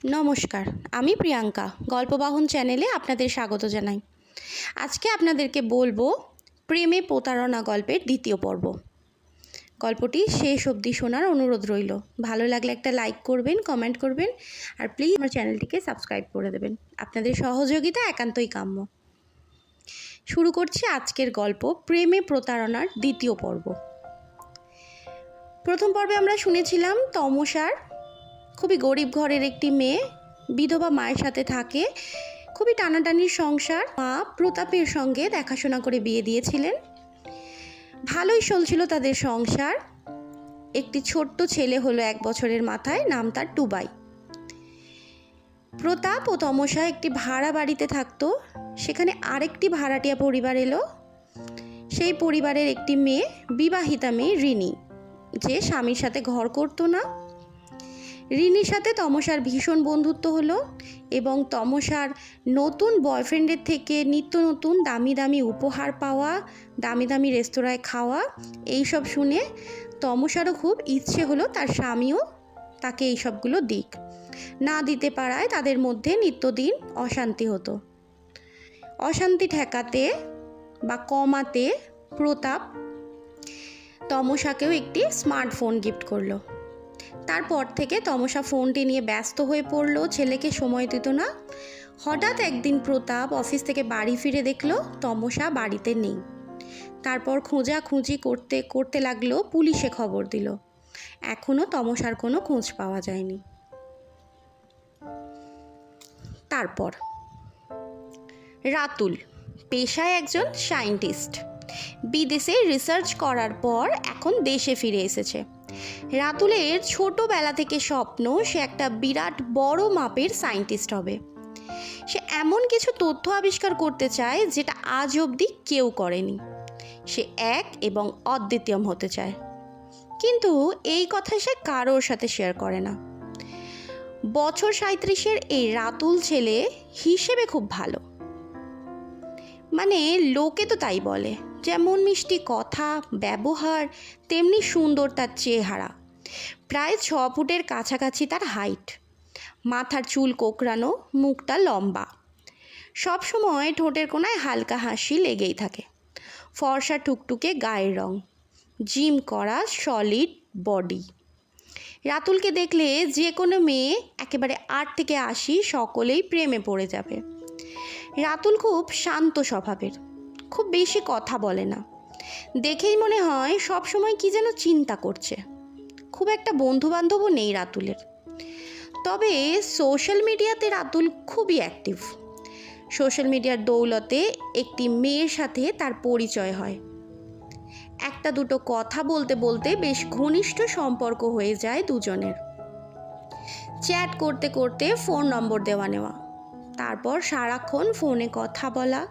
নমস্কার, আমি প্রিয়াঙ্কা গল্পবাহন চ্যানেলে আপনাদের স্বাগত জানাই। আজকে আপনাদেরকে বলবো প্রেমে প্রতারণা গল্পের দ্বিতীয় পর্ব। গল্পটি শেষ অবধি শোনার অনুরোধ রইল। ভালো লাগলে একটা লাইক করবেন, কমেন্ট করবেন, আর প্লিজ আমার চ্যানেলটিকে সাবস্ক্রাইব করে দেবেন। আপনাদের সহযোগিতা একান্তই কাম্য। শুরু করছি আজকের গল্প, প্রেমে প্রতারণার দ্বিতীয় পর্ব। প্রথম পর্বে আমরা শুনেছিলাম তমসার খুবই গরিব ঘরের একটি মেয়ে বিধবা মায়ের সাথে থাকে। খুবই টানাটানির সংসার। মা প্রতাপের সঙ্গে দেখাশোনা করে বিয়ে দিয়েছিলেন। ভালোই চলছিল তাদের সংসার। একটি ছোট্ট ছেলে হলো 1 বছরের মাথায়, নাম তার টুবাই। প্রতাপ ও তমসা একটি ভাড়া বাড়িতে থাকতো। সেখানে আরেকটি ভাড়াটিয়া পরিবার এলো। সেই পরিবারের একটি মেয়ে, বিবাহিতা মেয়ে রিনি, যে স্বামীর সাথে ঘর করতো না। রিনির সাথে তমসার ভীষণ বন্ধুত্ব হলো এবং তমসার নতুন বয়ফ্রেন্ডের থেকে নিত্য নতুন দামি দামি উপহার পাওয়া, দামি দামি রেস্তোরাঁয় খাওয়া, এইসব শুনে তমসারও খুব ইচ্ছে হলো তার স্বামীও তাকে এইসবগুলো দিক। না দিতে পারায় তাদের মধ্যে নিত্যদিন অশান্তি হতো। অশান্তি ঠেকাতে বা কমাতে প্রতাপ তমসাকেও একটি স্মার্টফোন গিফট করলো। তারপর থেকে তমসা ফোনটি নিয়ে ব্যস্ত হয়ে পড়লো, ছেলেকে সময় দিত না। হঠাৎ একদিন প্রতাপ অফিস থেকে বাড়ি ফিরে দেখলো তমসা বাড়িতে নেই। তারপর খোঁজাখুঁজি করতে করতে লাগলো, পুলিশে খবর দিল। এখনও তমসার কোনো খোঁজ পাওয়া যায়নি। তারপর রাতুল পেশায় একজন সায়েন্টিস্ট, বিদেশে রিসার্চ করার পর এখন দেশে ফিরে এসেছে। রাতুলের ছোটোবেলা থেকে স্বপ্ন সে একটা বিরাট বড় মাপের সায়েন্টিস্ট হবে। সে এমন কিছু তথ্য আবিষ্কার করতে চায় যেটা আজ অবধি কেউ করেনি। সে এক এবং অদ্বিতীয় হতে চায়, কিন্তু এই কথা সে কারোর সাথে শেয়ার করে না। বছর 37-এর এই রাতুল ছেলে হিসেবে খুব ভালো, মানে লোকে তো তাই বলে। যেমন মিষ্টি কথা, ব্যবহার, তেমনি সুন্দর তার চেহারা। প্রায় 6 ফুটের কাছাকাছি তার হাইট। মাথার চুল কোঁকড়ানো, মুখটা লম্বা। সব সময় ঠোঁটের কোণায় হালকা হাসি লেগেই থাকে। ফর্সা টুকটুকে গায়ের রং, জিম করা সলিড বডি। রাতুলকে দেখলে যে কোনো মেয়ে একেবারে 8 থেকে 80 সকলেই প্রেমে পড়ে যাবে। রাতুল খুব শান্ত স্বভাবের, খুব বেশি কথা বলে না। দেখেই মনে হয় সব সময় কি যেন চিন্তা করছে। খুব একটা বন্ধুবান্ধবও নেই রাতুলের। তবে সোশ্যাল মিডিয়াতে রাতুল খুবই অ্যাক্টিভ। সোশ্যাল মিডিয়ার দৌলতে একটি মেয়ের সাথে তার পরিচয় হয়। একটা দুটো কথা বলতে বলতে বেশ ঘনিষ্ঠ সম্পর্ক হয়ে যায় দুজনের। চ্যাট করতে করতে ফোন নম্বর দেওয়া নেওয়া, তারপর সারাক্ষণ ফোনে কথা বলা।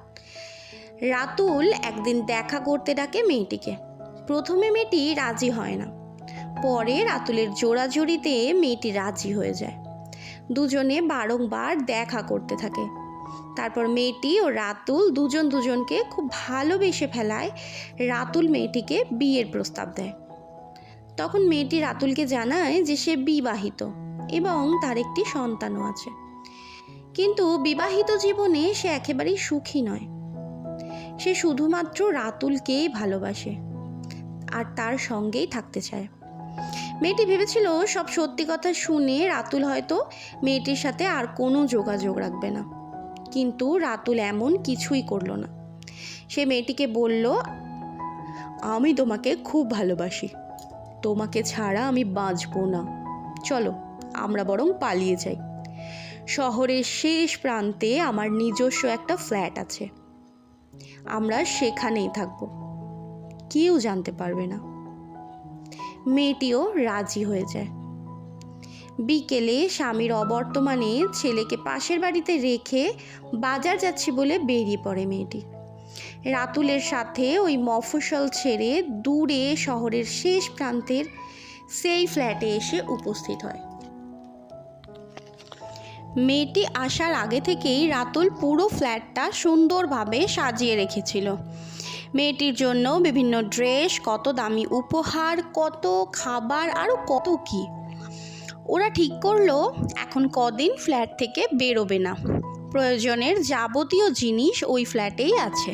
রাতুল একদিন দেখা করতে ডাকে মেয়েটিকে। প্রথমে মেয়েটি রাজি হয় না, পরে রাতুলের জোড়াজুড়িতে মেয়েটি রাজি হয়ে যায়। দুজনে বারংবার দেখা করতে থাকে। তারপর মেয়েটি ও রাতুল দুজনকে খুব ভালোবেসে ফেলায় রাতুল মেয়েটিকে বিয়ের প্রস্তাব দেয়। তখন মেয়েটি রাতুলকে জানায় যে সে বিবাহিত এবং তার একটি সন্তানও আছে, কিন্তু বিবাহিত জীবনে সে একেবারেই সুখী নয়। সে শুধুমাত্র রাতুলকেই ভালোবাসে আর তার সঙ্গেই থাকতে চায়। মেয়েটি ভেবেছিল সব সত্যি কথা শুনে রাতুল হয়তো মেয়েটির সাথে আর কোনো যোগাযোগ রাখবে না, কিন্তু রাতুল এমন কিছুই করলো না। সে মেয়েটিকে বলল, আমি তোমাকে খুব ভালোবাসি, তোমাকে ছাড়া আমি বাঁচবো না, চলো আমরা বরং পালিয়ে যাই। শহরের শেষ প্রান্তে আমার নিজস্ব একটা ফ্ল্যাট আছে, আমরা সেখানেই থাকবো, কেউ জানতে পারবে না। মেয়েটিও রাজি হয়ে যায়। বিকেলে স্বামীর অবর্তমানে ছেলেকে পাশের বাড়িতে রেখে বাজার যাচ্ছি বলে বেরিয়ে পড়ে মেয়েটি। রাতুলের সাথে ওই মফস্বল ছেড়ে দূরে শহরের শেষ প্রান্তের সেই ফ্ল্যাটে এসে উপস্থিত হয়। মেয়েটি আসার আগে থেকেই রাতুল পুরো ফ্ল্যাটটা সুন্দরভাবে সাজিয়ে রেখেছিল। মেয়েটির জন্য বিভিন্ন ড্রেস, কত দামি উপহার, কত খাবার, আরও কত কি। ওরা ঠিক করলো এখন কদিন ফ্ল্যাট থেকে বেরোবে না, প্রয়োজনের যাবতীয় জিনিস ওই ফ্ল্যাটেই আছে,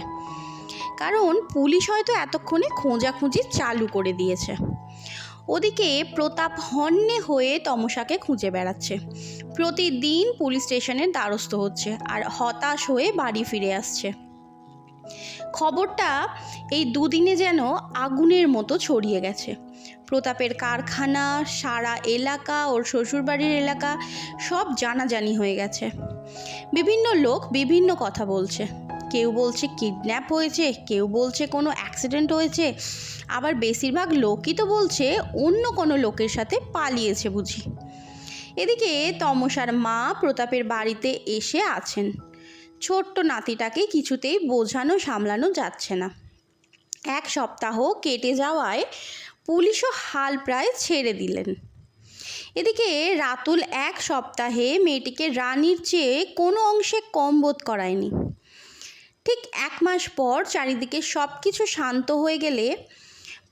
কারণ পুলিশ হয়তো এতক্ষণে খোঁজাখুঁজি চালু করে দিয়েছে। ওদিকে প্রতাপ হন্যে হয়ে তমসাকে খুঁজে বেড়াচ্ছে, প্রতিদিন পুলিশ স্টেশনের দ্বারস্থ হচ্ছে আর হতাশ হয়ে বাড়ি ফিরে আসছে। খবরটা এই দুদিনে যেন আগুনের মতো ছড়িয়ে গেছে। প্রতাপের কারখানা, সারা এলাকা, ওর শ্বশুরবাড়ির এলাকা সব জানাজানি হয়ে গেছে। বিভিন্ন লোক বিভিন্ন কথা বলছে, কেউ বলছে কিডন্যাপ হয়েছে, কেউ বলছে কোনো অ্যাক্সিডেন্ট হয়েছে, আবার বেশিরভাগ লোকই তো বলছে অন্য কোনো লোকের সাথে পালিয়েছে বুঝি। এদিকে তমসার মা প্রতাপের বাড়িতে এসে আছেন। ছোট্ট নাতিটাকে কিছুতেই বোঝানো সামলানো যাচ্ছে না। 1 সপ্তাহ কেটে যাওয়ায় পুলিশও হাল প্রায় ছেড়ে দিলেন। এদিকে রাতুল 1 সপ্তাহে মেয়েটিকে রানীর চেয়ে কোনো অংশে কম বোধ করায়নি। ঠিক 1 মাস পর চারিদিকে সব কিছু শান্ত হয়ে গেলে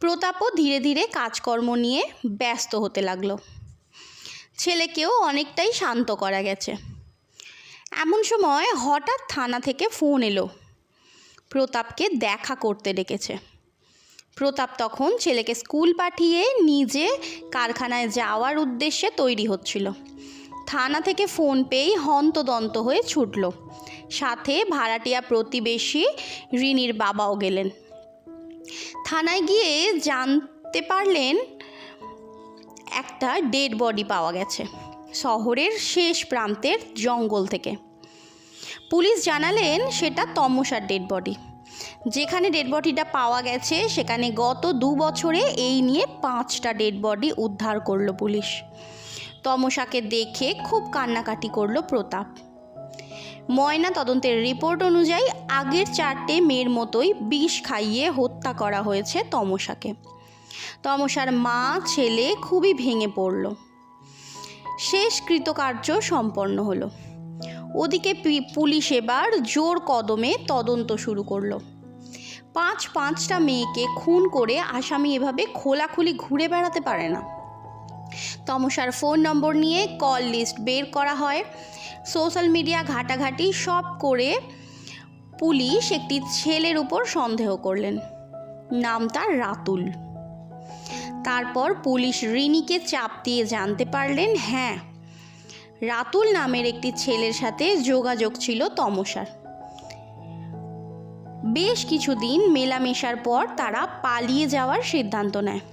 প্রতাপও ধীরে ধীরে কাজকর্ম নিয়ে ব্যস্ত হতে লাগলো। ছেলেকেও অনেকটাই শান্ত করা গেছে। এমন সময় হঠাৎ থানা থেকে ফোন এলো, প্রতাপকে দেখা করতে ডেকেছে। প্রতাপ তখন ছেলেকে স্কুল পাঠিয়ে নিজে কারখানায় যাওয়ার উদ্দেশ্যে তৈরি হচ্ছিল। থানা থেকে ফোন পেয়েই হন্তদন্ত হয়ে ছুটল। সাথে ভাড়াটিয়া প্রতিবেশী রিনির বাবাও গেলেন। থানায় গিয়ে জানতে পারলেন একটা ডেড বডি পাওয়া গেছে শহরের শেষ প্রান্তের জঙ্গল থেকে। পুলিশ জানালেন সেটা তমসার ডেড বডি। যেখানে ডেড বডিটা পাওয়া গেছে সেখানে গত 2 বছরে এই নিয়ে 5টা ডেড বডি উদ্ধার করলো পুলিশ। তমসাকে দেখে খুব কান্নাকাটি করলো প্রতাপ। ময়না তদন্তের রিপোর্ট অনুযায়ী আগের 4টে মেয়ের মতোই বিষ খাইয়ে হত্যা করা হয়েছে তমসাকে। তমসার মা ছেলে খুবই ভেঙে পড়ল। শেষ কৃতকার্য সম্পন্ন হলো। ওদিকে পুলিশ এবার জোর কদমে তদন্ত শুরু করলো। 5টা মেয়েকে খুন করে আসামি এভাবে খোলাখুলি ঘুরে বেড়াতে পারে না। তমসার ফোন নম্বর নিয়ে কল লিস্ট বের করা হয়। সোশ্যাল মিডিয়া ঘাটাঘাটি সব করে পুলিশ একটি ছেলের উপর সন্দেহ করলেন, নাম তার রাতুল। তারপর পুলিশ রিনিকে চাপ দিয়ে জানতে পারলেন হ্যাঁ, রাতুল নামের একটি ছেলের সাথে যোগাযোগ ছিল তমসার। বেশ কিছুদিন মেলামেশার পর তারা পালিয়ে যাওয়ার সিদ্ধান্ত নেয়,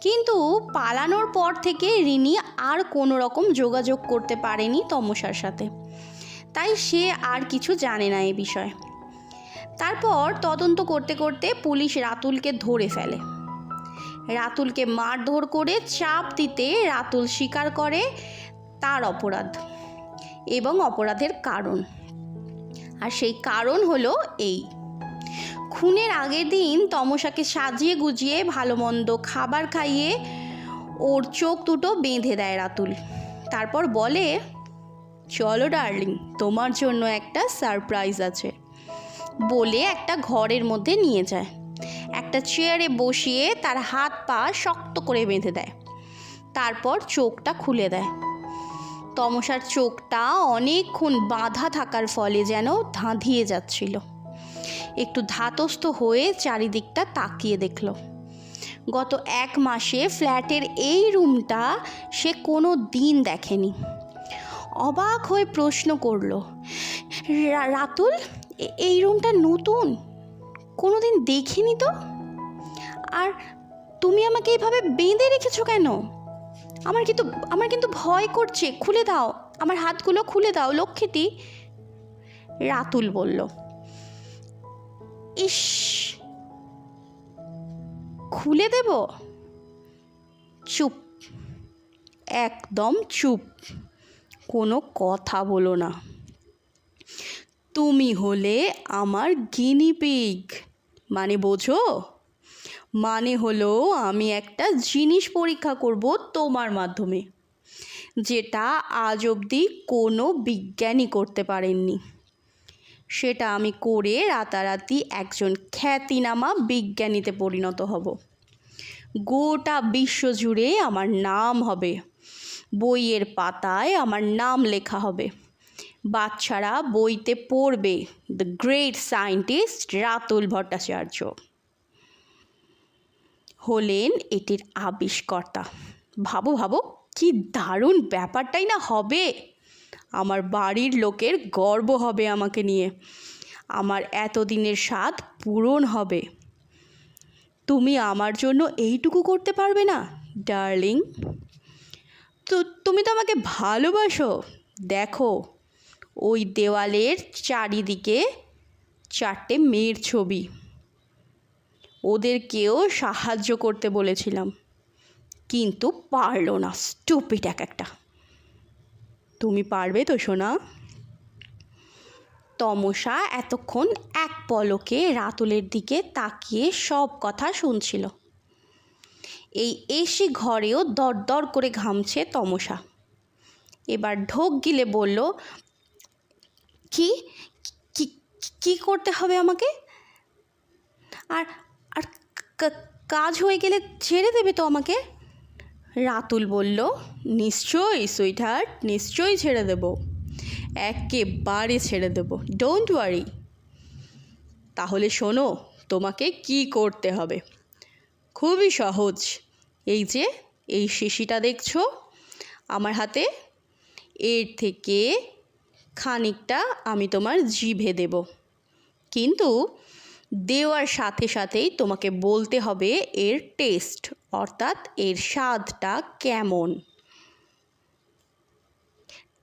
কিন্তু পালানোর পর থেকে রিনি আর কোনো রকম যোগাযোগ করতে পারেনি তমসার সাথে, তাই সে আর কিছু জানে না এ বিষয়ে। তারপর তদন্ত করতে করতে পুলিশ রাতুলকে ধরে ফেলে। রাতুলকে মারধর করে চাপ দিতে রাতুল স্বীকার করে তার অপরাধ এবং অপরাধের কারণ। আর সেই কারণ হলো এই, খুনের আগের দিন তমসাকে সাজিয়ে গুজিয়ে ভালো মন্দ খাবার খাইয়ে ওর চোখ দুটো বেঁধে দেয় রাতুল। তারপর বলে, চলো ডার্লিং, তোমার জন্য একটা সারপ্রাইজ আছে বলে একটা ঘরের মধ্যে নিয়ে যায়। একটা চেয়ারে বসিয়ে তার হাত পা শক্ত করে বেঁধে দেয়। তারপর চোখটা খুলে দেয়। তমসার চোখটা অনেকক্ষণ বাঁধা থাকার ফলে যেন ধাঁধিয়ে যাচ্ছিল। একটু ধাতস্থ হয়ে চারিদিকটা তাকিয়ে দেখল। গত 1 মাসে ফ্ল্যাটের এই রুমটা সে কোনো দিন দেখেনি। অবাক হয়ে প্রশ্ন করল, রাতুল, এই রুমটা নতুন, কোনো দিন দেখিনি তো। আর তুমি আমাকে এইভাবে বেঁধে রেখেছো কেন? আমার কিন্তু ভয় করছে, খুলে দাও, আমার হাতগুলো খুলে দাও লক্ষ্মীটি। রাতুল বলল, ইস, খুলে দেব? চুপ, একদম চুপ, কোনো কথা বলো না। তুমি হলে আমার গিনি পিগ, মানে বোঝো? মানে হলো আমি একটা জিনিস পরীক্ষা করব তোমার মাধ্যমে, যেটা আজ অবধি কোনো বিজ্ঞানী করতে পারেননি। সেটা আমি করে রাতারাতি একজন খ্যাতিনামা বিজ্ঞানীতে পরিণত হব। গোটা বিশ্ব জুড়ে আমার নাম হবে, বইয়ের পাতায় আমার নাম লেখা হবে, বাচ্চারা বইতে পড়বে the great scientist Ratul Bhattacharya হলেন এটির আবিষ্কর্তা। ভাবো ভাবো কি দারুণ ব্যাপারটাই না হবে। আমার বাড়ির লোকের গর্ব হবে আমাকে নিয়ে, আমার এতদিনের স্বাদ পূরণ হবে। তুমি আমার জন্য এইটুকু করতে পারবে না ডার্লিং? তুমি তো আমাকে ভালোবাসো। দেখো ওই দেওয়ালের চারিদিকে 4টে মেয়ের ছবি, ওদেরকেও সাহায্য করতে বলেছিলাম, কিন্তু পারলো না, স্টুপিড এক একটা। তুমি পারবে তো সোনা? তমসা এতক্ষণ এক পলকে রাতুলের দিকে তাকিয়ে সব কথা শুনছিল। এই এসি ঘরেও দরদর করে ঘামছে তমসা। এবার ঢোক গিলে বলল, কি কি কি করতে হবে আমাকে? আর আর কাজ হয়ে গেলে ছেড়ে দেবে তো আমাকে? রাতুল বলল, নিশ্চয়ই সুইটহার্ট, নিশ্চয়ই ছেড়ে দেব, একেবারে ছেড়ে দেব, ডোন্ট ওয়ারি। তাহলে শোনো তোমাকে কি করতে হবে। খুবই সহজ। এই যে এই শিশিটা দেখছো আমার হাতে, এর থেকে খানিকটা আমি তোমার জিভে দেব, কিন্তু দেওয়ার সাথে সাথেই তোমাকে বলতে হবে এর টেস্ট, অর্থাৎ এর স্বাদটা কেমন,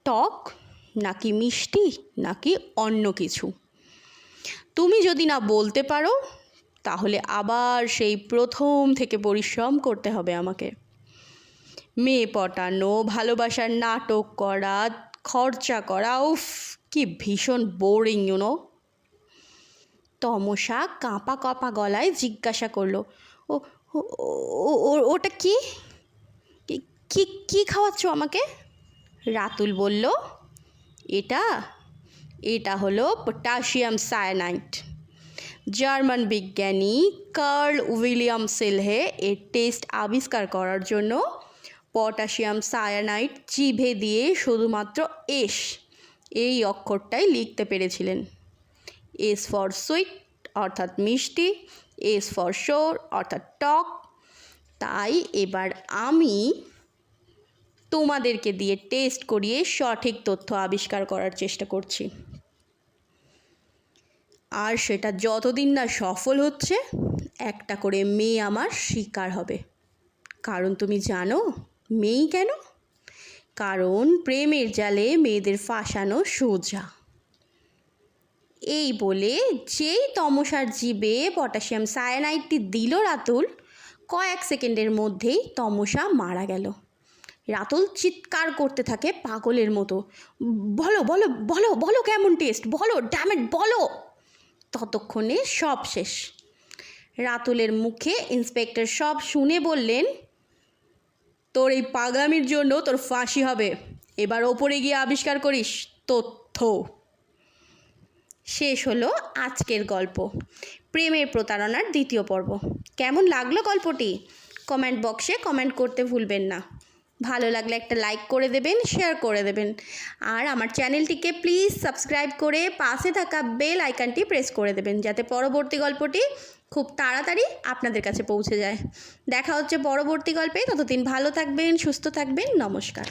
টক নাকি মিষ্টি নাকি অন্য কিছু। তুমি যদি না বলতে পারো তাহলে আবার সেই প্রথম থেকে পরিশ্রম করতে হবে আমাকে। মেয়ে পটানো, ভালোবাসার নাটক করা, খরচা করা, উফ কি ভীষণ বোরিং ইউনো। তমসা কাঁপা কাঁপা গলায় জিজ্ঞাসা করলো, ও ওটা কি কি কি খাওয়াচ্ছ আমাকে? রাতুল বলল, এটা হলো পটাশিয়াম সায়ানাইড। জার্মান বিজ্ঞানী কার্ল উইলিয়াম সিলহে এর টেস্ট আবিষ্কার করার জন্য পটাশিয়াম সায়ানাইড জিভে দিয়ে শুধুমাত্র এস এই অক্ষরটাই লিখতে পেরেছিলেন। এস ফর সুইট অর্থাৎ মিষ্টি, এস ফর শোর অর্থাৎ টক। তাই এবার আমি তোমাদেরকে দিয়ে টেস্ট করিয়ে সঠিক তথ্য আবিষ্কার করার চেষ্টা করছি, আর সেটা যতদিন না সফল হচ্ছে একটা করে মেয়ে আমার শিকার হবে। কারণ তুমি জানো মেয়েই কেন? কারণ প্রেমের জালে মেয়েদের ফাঁসানো সোজা। এই বলে যেই তমসার জিভে পটাশিয়াম সায়ানাইডটি দিল রাতুল, কয়েক সেকেন্ডের মধ্যেই তমসা মারা গেল। রাতুল চিৎকার করতে থাকে পাগলের মতো, বলো বলো বলো বলো কেমন টেস্ট, বলো ড্যামেট বলো। ততক্ষণে সব শেষ। রাতুলের মুখে ইন্সপেক্টর সব শুনে বললেন, তোর এই পাগলামির জন্য তোর ফাঁসি হবে। এবার ওপরে গিয়ে আবিষ্কার করিস তথ্য। শেষ হলো আজকের গল্প, প্রেমের প্রতারণার 2য় পর্ব। কেমন লাগলো গল্পটি? কমেন্ট বক্সে কমেন্ট করতে ভুলবেন না। ভালো লাগলে একটা লাইক করে দেবেন, শেয়ার করে দেবেন, আর আমার চ্যানেলটিকে প্লিজ সাবস্ক্রাইব করে পাশে থাকা বেল আইকনটি প্রেস করে দেবেন, যাতে পরবর্তী গল্পটি খুব তাড়াতাড়ি আপনাদের কাছে পৌঁছে যায়। দেখা হচ্ছে পরবর্তী গল্পে, ততদিন ভালো থাকবেন, সুস্থ থাকবেন, নমস্কার।